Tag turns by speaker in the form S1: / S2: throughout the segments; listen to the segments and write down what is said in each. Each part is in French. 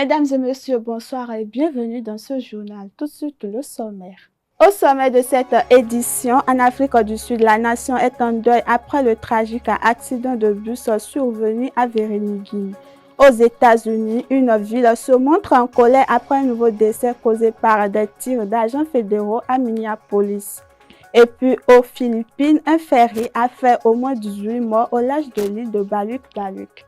S1: Mesdames et messieurs, bonsoir et bienvenue dans ce journal. Tout de suite, le sommaire. Au sommet de cette édition, en Afrique du Sud, la nation est en deuil après le tragique accident de bus survenu à Vereeniging. Aux États-Unis, une ville se montre en colère après un nouveau décès causé par des tirs d'agents fédéraux à Minneapolis. Et puis aux Philippines, un ferry a fait au moins 18 morts au large de l'île de Baluc-Baluc.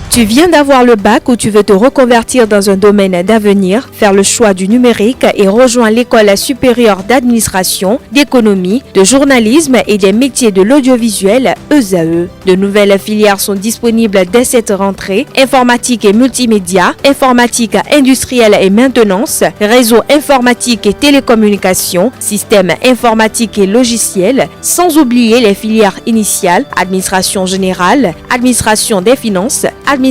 S2: Tu viens d'avoir le bac ou tu veux te reconvertir dans un domaine d'avenir, faire le choix du numérique et rejoindre l'école supérieure d'administration, d'économie, de journalisme et des métiers de l'audiovisuel ESAE. De nouvelles filières sont disponibles dès cette rentrée: informatique et multimédia, informatique industrielle et maintenance, réseau informatique et télécommunications, système informatique et logiciel, sans oublier les filières initiales: administration générale, administration des finances, administration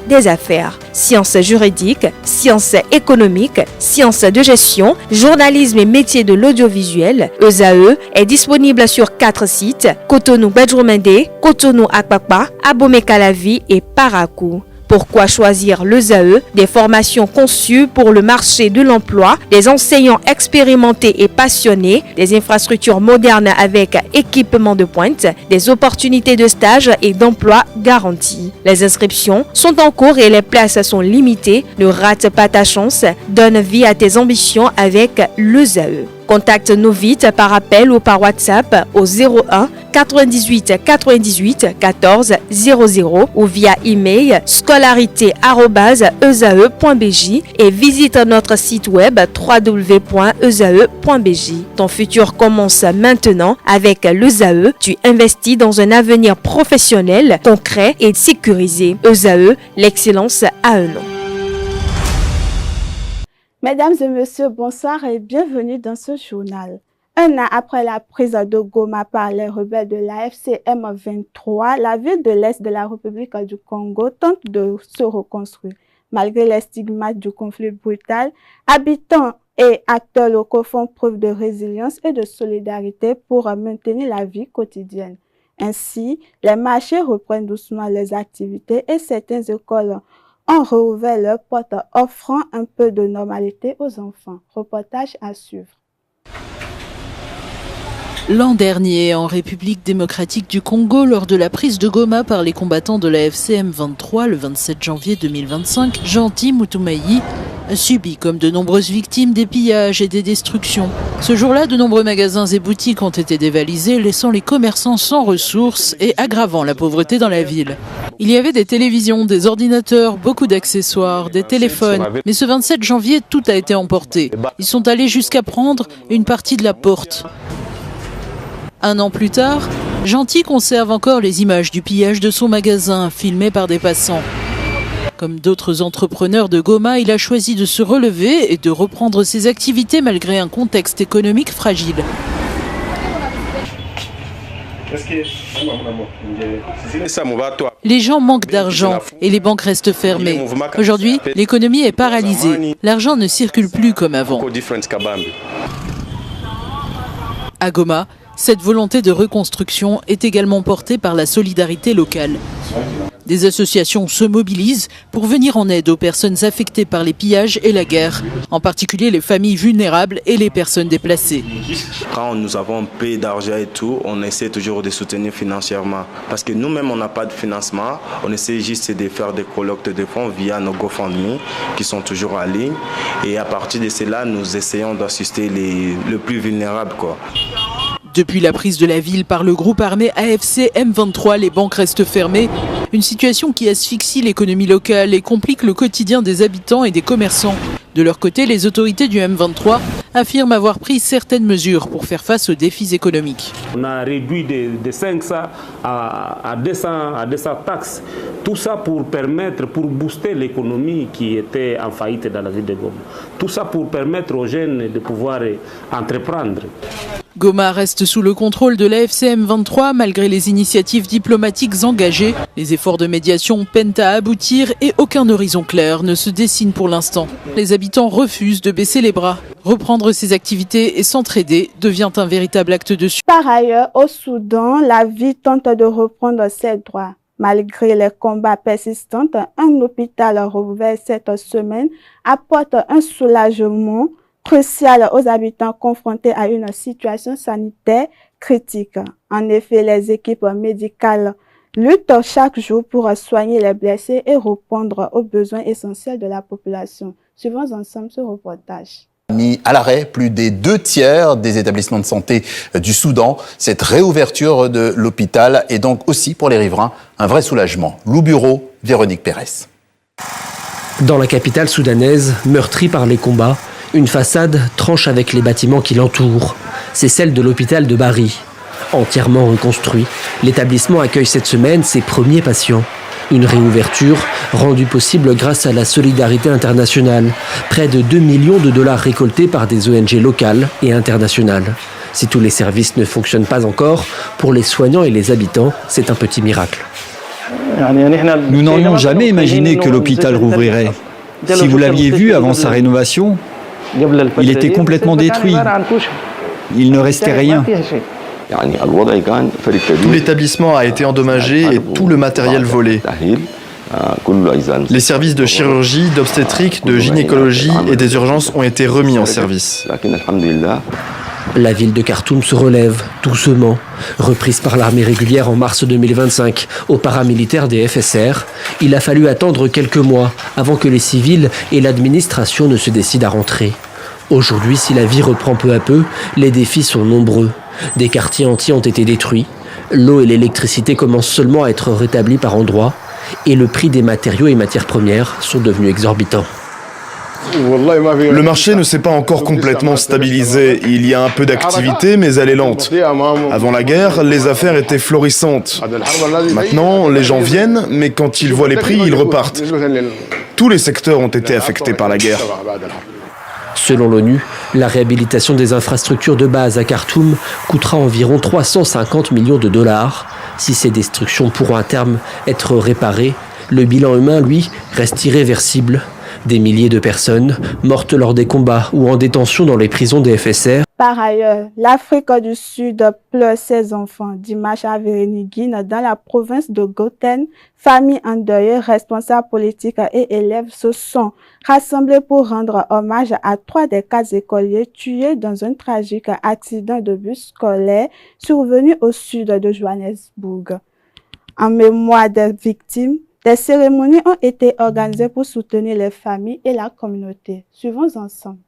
S2: des affaires, sciences juridiques, sciences économiques, sciences de gestion, journalisme et métiers de l'audiovisuel. ESAE est disponible sur 4 sites: Cotonou-Bedroumendé, Cotonou-Akpakpa, Abomey-Calavi et Parakou. Pourquoi choisir l'ESAE? Des formations conçues pour le marché de l'emploi, des enseignants expérimentés et passionnés, des infrastructures modernes avec équipement de pointe, des opportunités de stage et d'emploi garanties. Les inscriptions sont en cours et les places sont limitées. Ne rate pas ta chance, donne vie à tes ambitions avec l'ESAE. Contacte-nous vite par appel ou par WhatsApp au 01 98 98 14 00 ou via email scolarité@esae.bj et visite notre site web www.esae.bj. Ton futur commence maintenant avec l'ESAE. Tu investis dans un avenir professionnel, concret et sécurisé. ESAE, l'excellence à un nom.
S1: Mesdames et messieurs, bonsoir et bienvenue dans ce journal. Un an après la prise de Goma par les rebelles de l'AFC M23, la ville de l'Est de la République du Congo tente de se reconstruire. Malgré les stigmates du conflit brutal, habitants et acteurs locaux font preuve de résilience et de solidarité pour maintenir la vie quotidienne. Ainsi, les marchés reprennent doucement les activités et certaines écoles ont rouvert leurs portes, offrant un peu de normalité aux enfants. Reportage à suivre.
S3: L'an dernier, en République démocratique du Congo, lors de la prise de Goma par les combattants de la FCM 23 le 27 janvier 2025, Gentil Mutumayi a subi, comme de nombreuses victimes, des pillages et des destructions. Ce jour-là, de nombreux magasins et boutiques ont été dévalisés, laissant les commerçants sans ressources et aggravant la pauvreté dans la ville. Il y avait des télévisions, des ordinateurs, beaucoup d'accessoires, des téléphones. Mais ce 27 janvier, tout a été emporté. Ils sont allés jusqu'à prendre une partie de la porte. Un an plus tard, Gentil conserve encore les images du pillage de son magasin, filmées par des passants. Comme d'autres entrepreneurs de Goma, il a choisi de se relever et de reprendre ses activités malgré un contexte économique fragile. Les gens manquent d'argent et les banques restent fermées. Aujourd'hui, l'économie est paralysée. L'argent ne circule plus comme avant. À Goma, cette volonté de reconstruction est également portée par la solidarité locale. Des associations se mobilisent pour venir en aide aux personnes affectées par les pillages et la guerre, en particulier les familles vulnérables et les personnes déplacées.
S4: Quand nous avons un peu d'argent et tout, on essaie toujours de soutenir financièrement. Parce que nous-mêmes, on n'a pas de financement. On essaie juste de faire des collectes de fonds via nos GoFundMe qui sont toujours en ligne. Et à partir de cela, nous essayons d'assister les plus vulnérables, quoi.
S3: Depuis la prise de la ville par le groupe armé AFC M23, les banques restent fermées. Une situation qui asphyxie l'économie locale et complique le quotidien des habitants et des commerçants. De leur côté, les autorités du M23 affirment avoir pris certaines mesures pour faire face aux défis économiques.
S5: On a réduit de 500 à 200 taxes. Tout ça pour booster l'économie qui était en faillite dans la ville de Goma. Tout ça pour permettre aux jeunes de pouvoir entreprendre.
S3: Goma reste sous le contrôle de l'AFC M23 malgré les initiatives diplomatiques engagées. Les efforts de médiation peinent à aboutir et aucun horizon clair ne se dessine pour l'instant. Les habitants refusent de baisser les bras. Reprendre ses activités et s'entraider devient un véritable acte de
S1: Par ailleurs, au Soudan, la vie tente de reprendre ses droits. Malgré les combats persistants, un hôpital rouvert cette semaine apporte un soulagement crucial aux habitants confrontés à une situation sanitaire critique. En effet, les équipes médicales luttent chaque jour pour soigner les blessés et répondre aux besoins essentiels de la population. Suivons ensemble ce reportage.
S6: Mis à l'arrêt plus des 2/3 des établissements de santé du Soudan. Cette réouverture de l'hôpital est donc aussi pour les riverains un vrai soulagement. Lou Bureau, Véronique Pérez.
S7: Dans la capitale soudanaise, meurtrie par les combats, une façade tranche avec les bâtiments qui l'entourent. C'est celle de l'hôpital de Bari. Entièrement reconstruit, l'établissement accueille cette semaine ses premiers patients. Une réouverture rendue possible grâce à la solidarité internationale. Près de 2 millions de dollars récoltés par des ONG locales et internationales. Si tous les services ne fonctionnent pas encore, pour les soignants et les habitants, c'est un petit miracle.
S8: Nous n'aurions jamais imaginé que l'hôpital rouvrirait. Si vous l'aviez vu avant sa rénovation, il était complètement détruit. Il ne restait rien.
S9: Tout l'établissement a été endommagé et tout le matériel volé. Les services de chirurgie, d'obstétrique, de gynécologie et des urgences ont été remis en service.
S7: La ville de Khartoum se relève, doucement. Reprise par l'armée régulière en mars 2025 aux paramilitaires des FSR, il a fallu attendre quelques mois avant que les civils et l'administration ne se décident à rentrer. Aujourd'hui, si la vie reprend peu à peu, les défis sont nombreux. Des quartiers entiers ont été détruits, l'eau et l'électricité commencent seulement à être rétablies par endroits, et le prix des matériaux et matières premières sont devenus exorbitants.
S9: Le marché ne s'est pas encore complètement stabilisé. Il y a un peu d'activité, mais elle est lente. Avant la guerre, les affaires étaient florissantes. Maintenant, les gens viennent, mais quand ils voient les prix, ils repartent. Tous les secteurs ont été affectés par la guerre.
S7: Selon l'ONU, la réhabilitation des infrastructures de base à Khartoum coûtera environ 350 millions de dollars. Si ces destructions pourront à terme être réparées, le bilan humain, lui, reste irréversible. Des milliers de personnes mortes lors des combats ou en détention dans les prisons des FSR.
S1: Par ailleurs, l'Afrique du Sud pleure ses enfants. Dimanche à Véréniguine, dans la province de Gauteng, familles endeuillées, responsables politiques et élèves se sont rassemblés pour rendre hommage à 3 des 4 écoliers tués dans un tragique accident de bus scolaire survenu au sud de Johannesburg. En mémoire des victimes, des cérémonies ont été organisées pour soutenir les familles et la communauté. Suivons ensemble.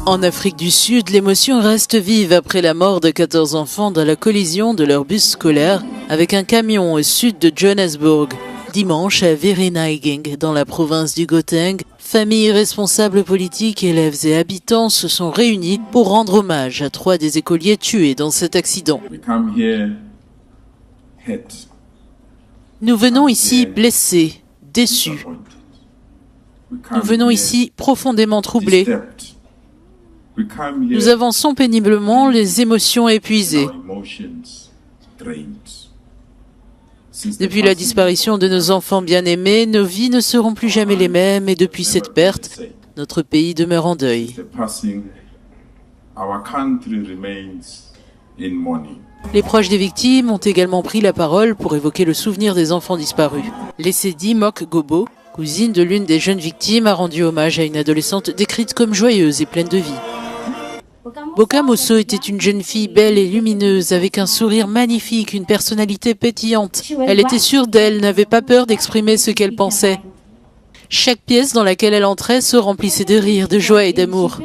S3: En Afrique du Sud, l'émotion reste vive après la mort de 14 enfants dans la collision de leur bus scolaire avec un camion au sud de Johannesburg. Dimanche, à Vereeniging, dans la province du Gauteng, familles, responsables politiques, élèves et habitants se sont réunis pour rendre hommage à 3 des écoliers tués dans cet accident. Nous venons ici blessés, déçus. Nous venons ici profondément troublés. Nous avançons péniblement, les émotions épuisées. Depuis la disparition de nos enfants bien-aimés, nos vies ne seront plus jamais les mêmes et depuis cette perte, notre pays demeure en deuil. Les proches des victimes ont également pris la parole pour évoquer le souvenir des enfants disparus. Lesedi Mok Gobo, cousine de l'une des jeunes victimes, a rendu hommage à une adolescente décrite comme joyeuse et pleine de vie. Boka Mosso était une jeune fille belle et lumineuse, avec un sourire magnifique, une personnalité pétillante. Elle était sûre d'elle, n'avait pas peur d'exprimer ce qu'elle pensait. Chaque pièce dans laquelle elle entrait se remplissait de rire, de joie et d'amour.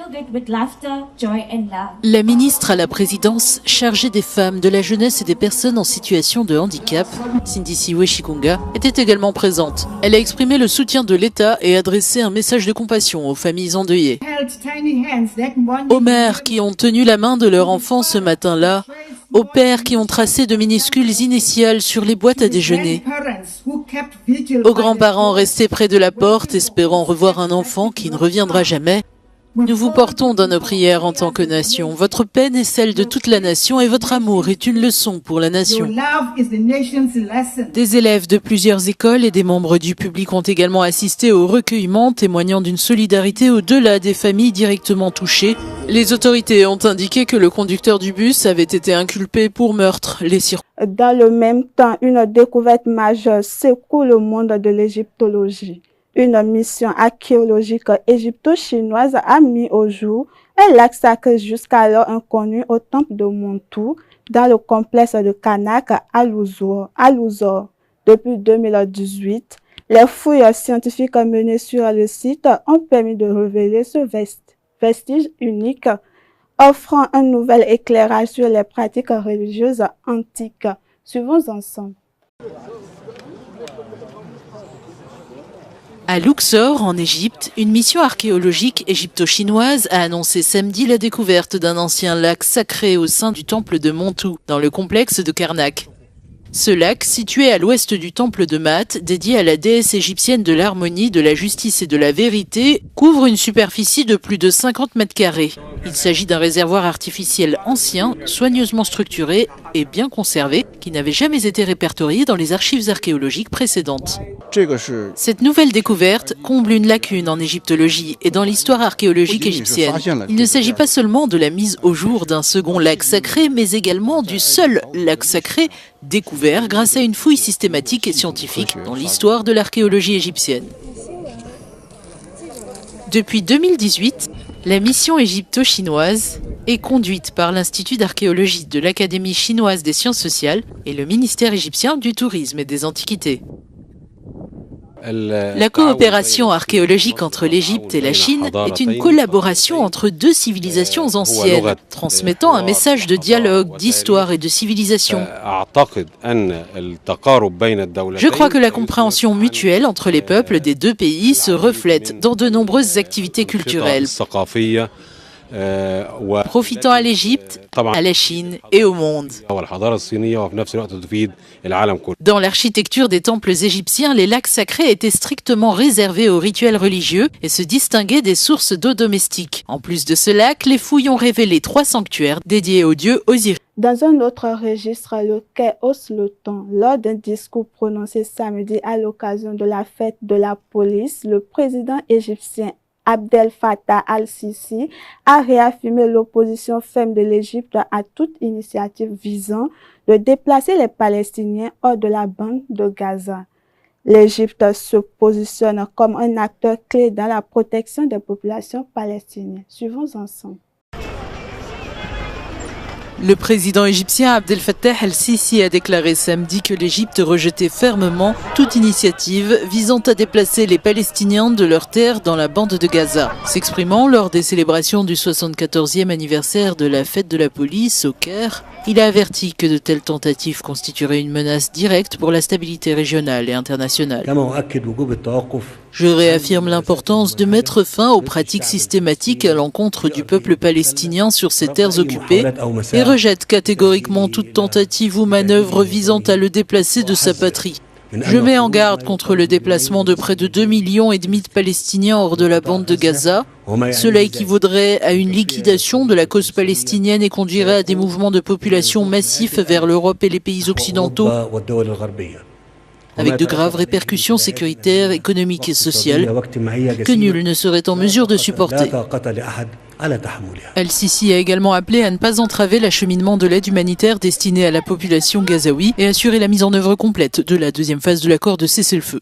S3: La ministre à la présidence, chargée des femmes, de la jeunesse et des personnes en situation de handicap, Sindisiwe Shikunga, était également présente. Elle a exprimé le soutien de l'État et adressé un message de compassion aux familles endeuillées. Aux mères qui ont tenu la main de leur enfant ce matin-là, aux pères qui ont tracé de minuscules initiales sur les boîtes à déjeuner, aux grands-parents restés près de la porte espérant revoir un enfant qui ne reviendra jamais, nous vous portons dans nos prières en tant que nation. Votre peine est celle de toute la nation et votre amour est une leçon pour la nation. Des élèves de plusieurs écoles et des membres du public ont également assisté au recueillement, témoignant d'une solidarité au-delà des familles directement touchées. Les autorités ont indiqué que le conducteur du bus avait été inculpé pour meurtre.
S1: Dans le même temps, une découverte majeure secoue le monde de l'égyptologie. Une mission archéologique égypto-chinoise a mis au jour un lac sacré jusqu'alors inconnu au temple de Montou, dans le complexe de Karnak à Luxor. Depuis 2018, les fouilles scientifiques menées sur le site ont permis de révéler ce vestige unique, offrant un nouvel éclairage sur les pratiques religieuses antiques. Suivons ensemble.
S3: À Luxor, en Égypte, une mission archéologique égypto-chinoise a annoncé samedi la découverte d'un ancien lac sacré au sein du temple de Montou, dans le complexe de Karnak. Ce lac, situé à l'ouest du temple de Maat, dédié à la déesse égyptienne de l'harmonie, de la justice et de la vérité, couvre une superficie de plus de 50 mètres carrés. Il s'agit d'un réservoir artificiel ancien, soigneusement structuré et bien conservé, qui n'avait jamais été répertorié dans les archives archéologiques précédentes. Cette nouvelle découverte comble une lacune en égyptologie et dans l'histoire archéologique égyptienne. Il ne s'agit pas seulement de la mise au jour d'un second lac sacré, mais également du seul lac sacré découvert grâce à une fouille systématique et scientifique dans l'histoire de l'archéologie égyptienne. Depuis 2018, la mission égypto-chinoise est conduite par l'Institut d'archéologie de l'Académie chinoise des sciences sociales et le ministère égyptien du tourisme et des antiquités. La coopération archéologique entre l'Égypte et la Chine est une collaboration entre deux civilisations anciennes, transmettant un message de dialogue, d'histoire et de civilisation. Je crois que la compréhension mutuelle entre les peuples des deux pays se reflète dans de nombreuses activités culturelles, profitant à l'Égypte, à la Chine et au monde. Dans l'architecture des temples égyptiens, les lacs sacrés étaient strictement réservés aux rituels religieux et se distinguaient des sources d'eau domestique. En plus de ce lac, les fouilles ont révélé 3 sanctuaires dédiés au dieu Osiris.
S1: Dans un autre registre, le quai hausse le ton. Lors d'un discours prononcé samedi à l'occasion de la fête de la police, le président égyptien Abdel Fattah al-Sisi a réaffirmé l'opposition ferme de l'Égypte à toute initiative visant de déplacer les Palestiniens hors de la bande de Gaza. L'Égypte se positionne comme un acteur clé dans la protection des populations palestiniennes. Suivons ensemble.
S3: Le président égyptien Abdel Fattah al-Sisi a déclaré samedi que l'Égypte rejetait fermement toute initiative visant à déplacer les Palestiniens de leurs terres dans la bande de Gaza. S'exprimant lors des célébrations du 74e anniversaire de la fête de la police au Caire, il a averti que de telles tentatives constitueraient une menace directe pour la stabilité régionale et internationale. Je réaffirme l'importance de mettre fin aux pratiques systématiques à l'encontre du peuple palestinien sur ses terres occupées et rejette catégoriquement toute tentative ou manœuvre visant à le déplacer de sa patrie. Je mets en garde contre le déplacement de près de 2,5 millions de Palestiniens hors de la bande de Gaza. Cela équivaudrait à une liquidation de la cause palestinienne et conduirait à des mouvements de population massifs vers l'Europe et les pays occidentaux, avec de graves répercussions sécuritaires, économiques et sociales que nul ne serait en mesure de supporter. Al-Sisi a également appelé à ne pas entraver l'acheminement de l'aide humanitaire destinée à la population gazaoui et assurer la mise en œuvre complète de la deuxième phase de l'accord de cessez-le-feu.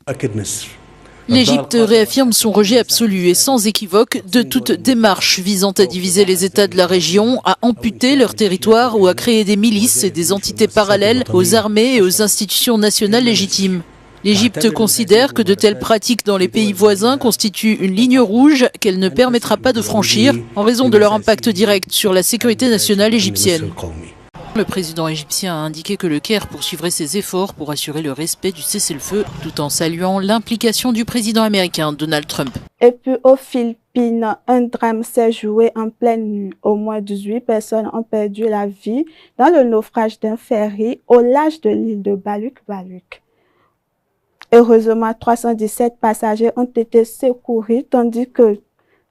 S3: L'Égypte réaffirme son rejet absolu et sans équivoque de toute démarche visant à diviser les États de la région, à amputer leur territoire ou à créer des milices et des entités parallèles aux armées et aux institutions nationales légitimes. L'Égypte considère que de telles pratiques dans les pays voisins constituent une ligne rouge qu'elle ne permettra pas de franchir en raison de leur impact direct sur la sécurité nationale égyptienne. Le président égyptien a indiqué que le Caire poursuivrait ses efforts pour assurer le respect du cessez-le-feu tout en saluant l'implication du président américain Donald Trump.
S1: Et puis aux Philippines, un drame s'est joué en pleine nuit. Au moins 18 personnes ont perdu la vie dans le naufrage d'un ferry au large de l'île de Baluc-Baluc. Heureusement, 317 passagers ont été secourus, tandis que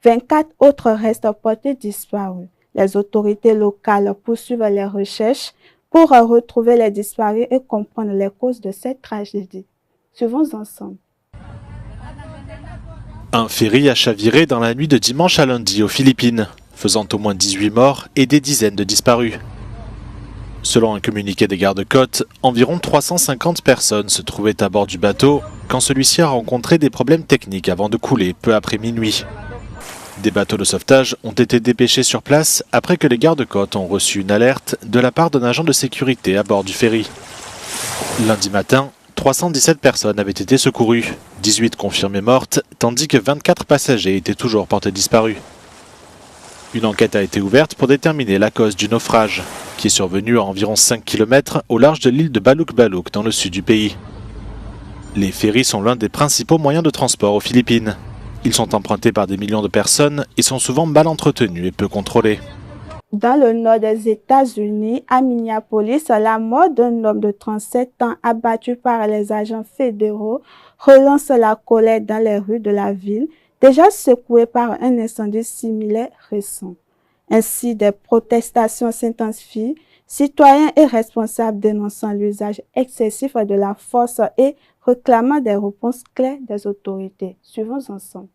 S1: 24 autres restent portés disparus. Les autorités locales poursuivent les recherches pour retrouver les disparus et comprendre les causes de cette tragédie. Suivons ensemble.
S10: Un ferry a chaviré dans la nuit de dimanche à lundi aux Philippines. faisant au moins 18 morts et des dizaines de disparus. Selon un communiqué des gardes-côtes, environ 350 personnes se trouvaient à bord du bateau quand celui-ci a rencontré des problèmes techniques avant de couler peu après minuit. Des bateaux de sauvetage ont été dépêchés sur place après que les gardes-côtes ont reçu une alerte de la part d'un agent de sécurité à bord du ferry. Lundi matin, 317 personnes avaient été secourues, 18 confirmées mortes, tandis que 24 passagers étaient toujours portés disparus. Une enquête a été ouverte pour déterminer la cause du naufrage, qui est survenu à environ 5 km au large de l'île de Balouk-Balouk dans le sud du pays. Les ferries sont l'un des principaux moyens de transport aux Philippines. Ils sont empruntés par des millions de personnes et sont souvent mal entretenus et peu contrôlés.
S1: Dans le nord des États-Unis, à Minneapolis, la mort d'un homme de 37 ans abattu par les agents fédéraux relance la colère dans les rues de la ville, déjà secouée par un incendie similaire récent. Ainsi, des protestations s'intensifient, citoyens et responsables dénonçant l'usage excessif de la force et réclamant des réponses claires des autorités. Suivons ensemble.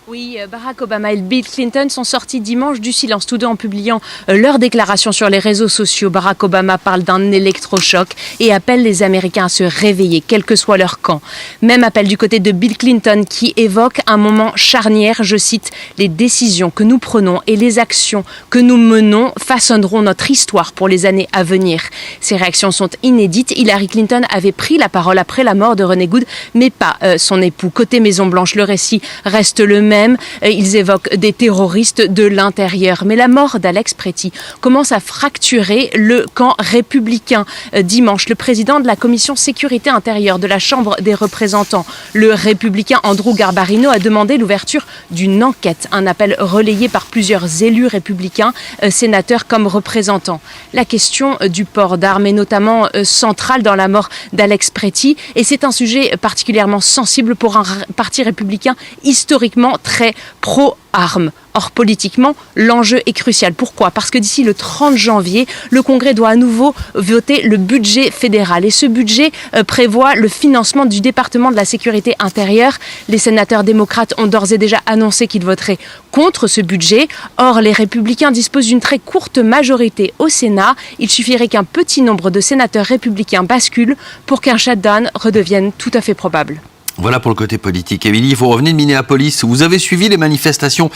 S11: Oui, Barack Obama et Bill Clinton sont sortis dimanche du silence, tous deux en publiant leurs déclarations sur les réseaux sociaux. Barack Obama parle d'un électrochoc et appelle les Américains à se réveiller, quel que soit leur camp. Même appel du côté de Bill Clinton qui évoque un moment charnière, je cite, « Les décisions que nous prenons et les actions que nous menons façonneront notre histoire pour les années à venir ». Ces réactions sont inédites. Hillary Clinton avait pris la parole après la mort de René Good, mais pas son époux. Côté Maison-Blanche, le récit reste le même. Ils évoquent des terroristes de l'intérieur. Mais la mort d'Alex Pretty commence à fracturer le camp républicain. Dimanche, le président de la commission sécurité intérieure de la Chambre des représentants, le républicain Andrew Garbarino, a demandé l'ouverture d'une enquête. Un appel relayé par plusieurs élus républicains, sénateurs comme représentants. La question du port d'armes est notamment centrale dans la mort d'Alex Pretty. Et c'est un sujet particulièrement sensible pour un parti républicain historiquement très pro-armes. Or, politiquement, l'enjeu est crucial. Pourquoi ? Parce que d'ici le 30 janvier, le Congrès doit à nouveau voter le budget fédéral. Et ce budget prévoit le financement du département de la sécurité intérieure. Les sénateurs démocrates ont d'ores et déjà annoncé qu'ils voteraient contre ce budget. Or, les républicains disposent d'une très courte majorité au Sénat. Il suffirait qu'un petit nombre de sénateurs républicains basculent pour qu'un shutdown redevienne tout à fait probable.
S12: Voilà pour le côté politique. Émilie, vous revenez de Minneapolis. Vous avez suivi les manifestations.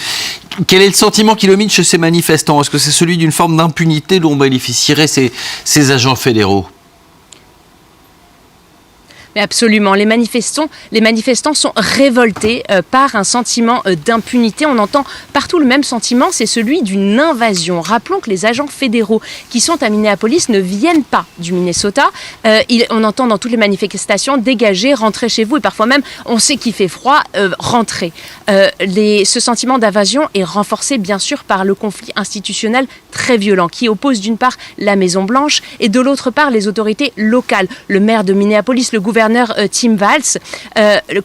S12: Quel est le sentiment qui domine chez ces manifestants ? Est-ce que c'est celui d'une forme d'impunité dont bénéficieraient ces agents fédéraux ?
S11: Mais absolument, les manifestants sont révoltés par un sentiment d'impunité. On entend partout le même sentiment, c'est celui d'une invasion. Rappelons que les agents fédéraux qui sont à Minneapolis ne viennent pas du Minnesota. On entend dans toutes les manifestations « dégagez, rentrez chez vous » et parfois même « on sait qu'il fait froid, rentrez ». Ce sentiment d'invasion est renforcé bien sûr par le conflit institutionnel très violent qui oppose d'une part la Maison-Blanche et de l'autre part les autorités locales. Le maire de Minneapolis, le gouverneur Tim Walz.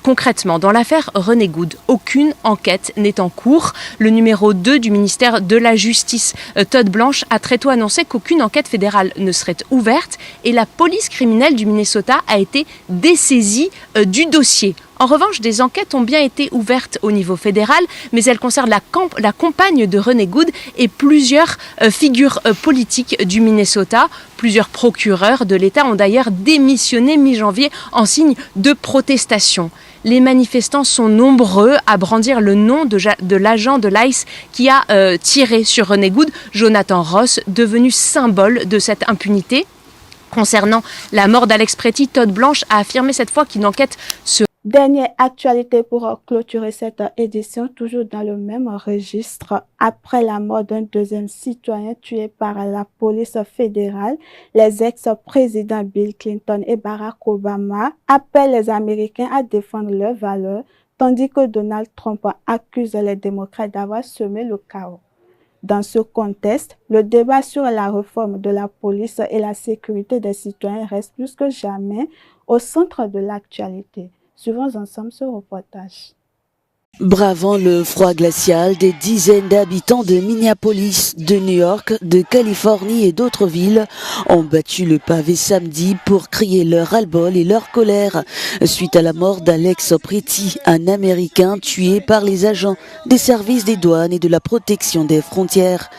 S11: Concrètement, dans l'affaire René Good, aucune enquête n'est en cours. Le numéro 2 du ministère de la Justice, Todd Blanche, a très tôt annoncé qu'aucune enquête fédérale ne serait ouverte et la police criminelle du Minnesota a été dessaisie du dossier. En revanche, des enquêtes ont bien été ouvertes au niveau fédéral, mais elles concernent la compagne de René Good et plusieurs figures politiques du Minnesota. Plusieurs procureurs de l'État ont d'ailleurs démissionné mi-janvier en signe de protestation. Les manifestants sont nombreux à brandir le nom de l'agent de l'ICE qui a tiré sur René Good, Jonathan Ross, devenu symbole de cette impunité. Concernant la mort d'Alex Pretty, Todd Blanche a affirmé cette fois qu'une enquête se...
S1: Dernière actualité pour clôturer cette édition, toujours dans le même registre. Après la mort d'un deuxième citoyen tué par la police fédérale, les ex-présidents Bill Clinton et Barack Obama appellent les Américains à défendre leurs valeurs, tandis que Donald Trump accuse les démocrates d'avoir semé le chaos. Dans ce contexte, le débat sur la réforme de la police et la sécurité des citoyens reste plus que jamais au centre de l'actualité. Suivons ensemble ce reportage.
S13: Bravant le froid glacial, des dizaines d'habitants de Minneapolis, de New York, de Californie et d'autres villes ont battu le pavé samedi pour crier leur ras-le-bol et leur colère suite à la mort d'Alex Opreti, un Américain tué par les agents des services des douanes et de la protection des frontières.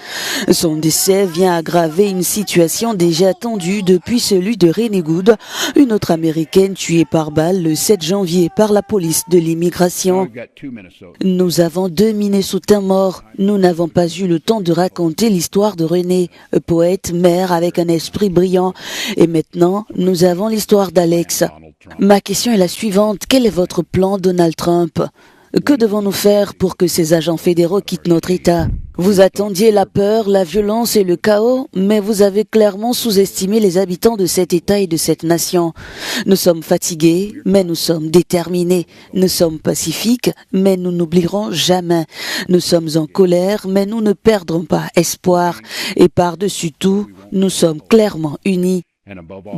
S13: Son décès vient aggraver une situation déjà tendue depuis celui de Renee Good, une autre Américaine tuée par balle le 7 janvier par la police de l'immigration. Nous avons 2 Minnesotins morts. Nous n'avons pas eu le temps de raconter l'histoire de Renee, poète, mère avec un esprit brillant. Et maintenant, nous avons l'histoire d'Alex. Ma question est la suivante. Quel est votre plan, Donald Trump ? Que devons-nous faire pour que ces agents fédéraux quittent notre État ? Vous attendiez la peur, la violence et le chaos, mais vous avez clairement sous-estimé les habitants de cet État et de cette nation. Nous sommes fatigués, mais nous sommes déterminés. Nous sommes pacifiques, mais nous n'oublierons jamais. Nous sommes en colère, mais nous ne perdrons pas espoir. Et par-dessus tout, nous sommes clairement unis.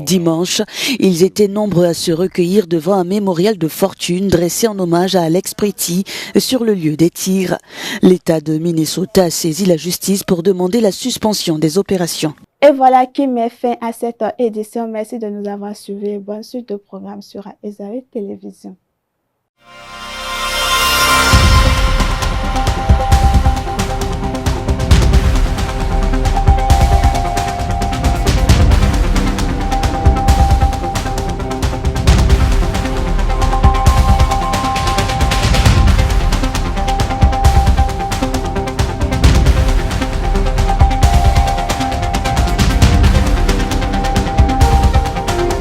S13: Dimanche, ils étaient nombreux à se recueillir devant un mémorial de fortune dressé en hommage à Alex Opreti sur le lieu des tirs. L'État de Minnesota a saisi la justice pour demander la suspension des opérations.
S1: Et voilà qui met fin à cette édition. Merci de nous avoir suivis. Bonne suite de programme sur Azaï Télévision.